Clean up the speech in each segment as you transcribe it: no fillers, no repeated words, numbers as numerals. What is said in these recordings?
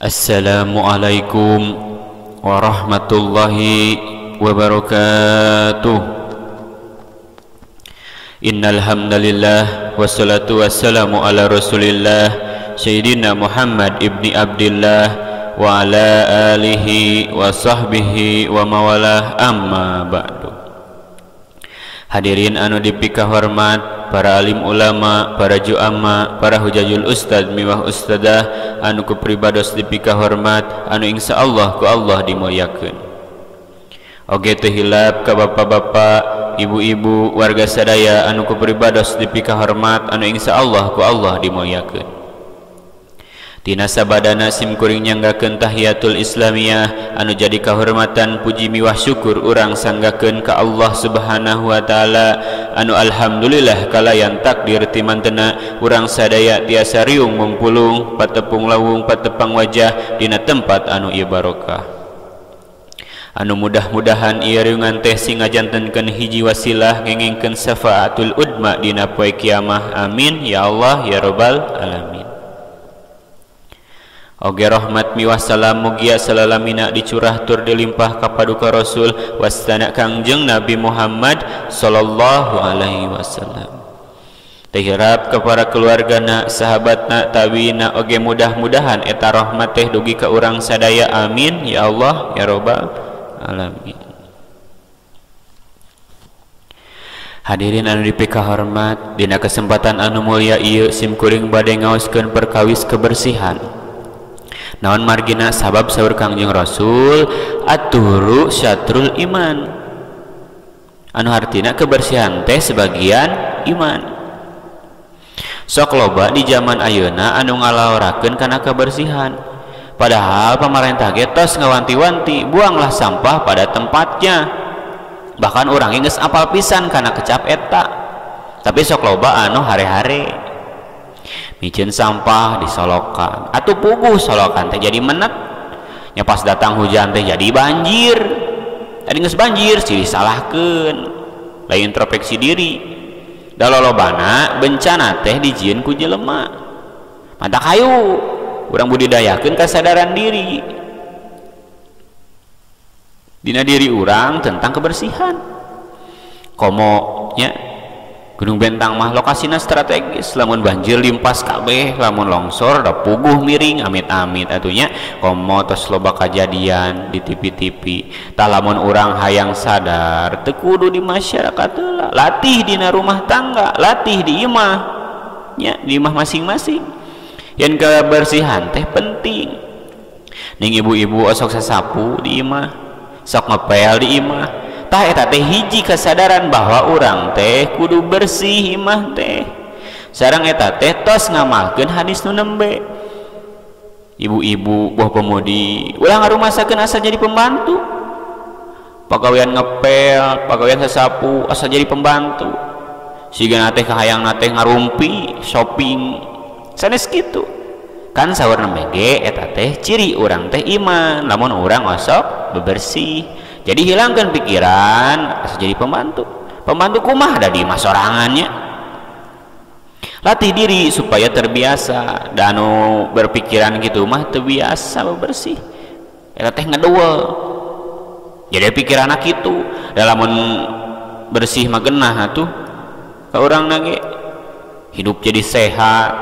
Assalamualaikum warahmatullahi wabarakatuh. Innal hamdalillah wassalatu wassalamu ala Rasulillah Sayyidina Muhammad ibni Abdillah wa ala alihi wa sahbihi wa mawalah, amma ba'du. Hadirin anu dipika hormat, para alim ulama, para juama, para hujajul ustad miwah ustadah anu kupribados dipika hormat, anu insyaallah ku Allah dimuliakeun. Oge teu hilap ka bapak-bapak, ibu-ibu, warga sadaya anu kupribados dipika hormat, anu insyaallah ku Allah dimuliakeun. Tina sabadana sim kuring nyanggakeun tahiyatul islamiyah anu jadi kahormatan puji miwah syukur urang sanggakeun ka Allah Subhanahu wa taala anu alhamdulillah kalayan takdir ti mantena urang sadaya tiasa riung mumpulung patepung lawung patepang wajah dina tempat anu ieu barokah. Anu mudah-mudahan ieu riungan teh sing ngajantenkeun hiji wasilah ngengengkeun syafaatul udma dina poe kiamah. Amin ya Allah ya rabbal alamin. Oge rahmat miwah salam mugia salalamina dicurah tur dilimpah ka paduka Rasul wastana Kangjeng Nabi Muhammad sallallahu alaihi wasallam. Tehirap ka para keluargana, sahabatna, tabiina, oge mudah-mudahan eta rahmat teh dugi ka urang sadaya. Amin ya Allah ya rabbal alamin. Hadirin anu dipika hormat, dina kesempatan anu mulia ieu sim kuring bade ngaoskeun perkawis kebersihan. Naon margina sabab saur Kangjeng Rasul aturu syatrul iman, anu artina kebersihan teh sebagian iman. Sok loba di zaman ayeuna anu ngalaorakeun kana kebersihan, padahal pamarentah ge tos ngawanti-wanti buanglah sampah pada tempatnya, bahkan urang geus apal pisan kana kecap eta. Tapi sok loba anu hare-hare micin sampah disolokan atuh puguh solokan teh jadi menet nya pas datang hujan teh jadi banjir. Tadi geus banjir sih disalahkeun, lain introspeksi diri. Da lolobana bencana teh dijieun ku jelema. Mata kayu urang budidayakeun kasadaran diri dina diri urang tentang kebersihan. Komo nya Gunung Bentang mah lokasina strategis, lamun banjir limpas kabeh, lamun longsor da puguh miring amit-amit atunya. Komo tos loba kajadian di TV-TV. Tah lamun urang hayang sadar teu kudu di masyarakat heula, latih dina rumah tangga, latih di imah nya, di imah masing-masing. Yen kebersihan teh penting. Ning ibu-ibu osok sasapu di imah, sok ngepel di imah. Tah eta teh hiji kesadaran bahwa urang teh kudu bersih imah teh. Sareng eta teh tos ngamalkeun hadis nu nembe. Ibu-ibu boh pemudi ulah ngarumasakeun asa jadi pembantu. Pagawean ngepel, pagawean sasapu asa jadi pembantu. Sigana teh kahayangna teh ngarumpi, shopping. Sanes kitu. Kan saur nembe ge eta teh ciri urang teh iman, lamun urang osok bebersih. Jadi hilangkan pikiran asa jadi pembantu. Pembantu kumah ada di imah sorangannya. Latih diri supaya terbiasa. Dan berpikiran gitu mah terbiasa bersih. Eta teh ngadeuel. Jadi pikiran kitu. Dalamun bersih mah genah atuh. Ka urangna ge hidup jadi sehat,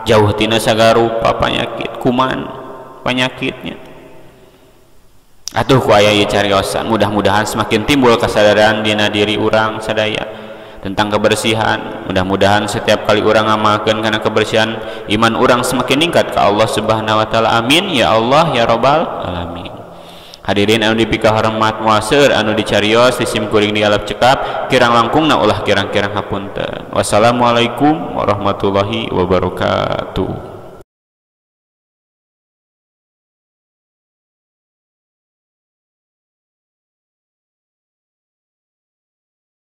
jauh tina sagala rupa penyakit, kuman penyakitnya. Atuh ku aya ieu cariosan, mudah-mudahan semakin timbul kesadaran dina diri urang sadaya tentang kebersihan. Mudah-mudahan setiap kali urang ngamalkeun kana kebersihan, iman urang semakin ningkat ka Allah Subhanahu wa taala. Amin ya Allah ya rabbal alamin. Hadirin anu dipika hormat muaseur anu dicarios di sim kuring di alap cekap, kirang langkungna ulah kirang-kirang hapunten. Wassalamualaikum warahmatullahi wabarakatuh.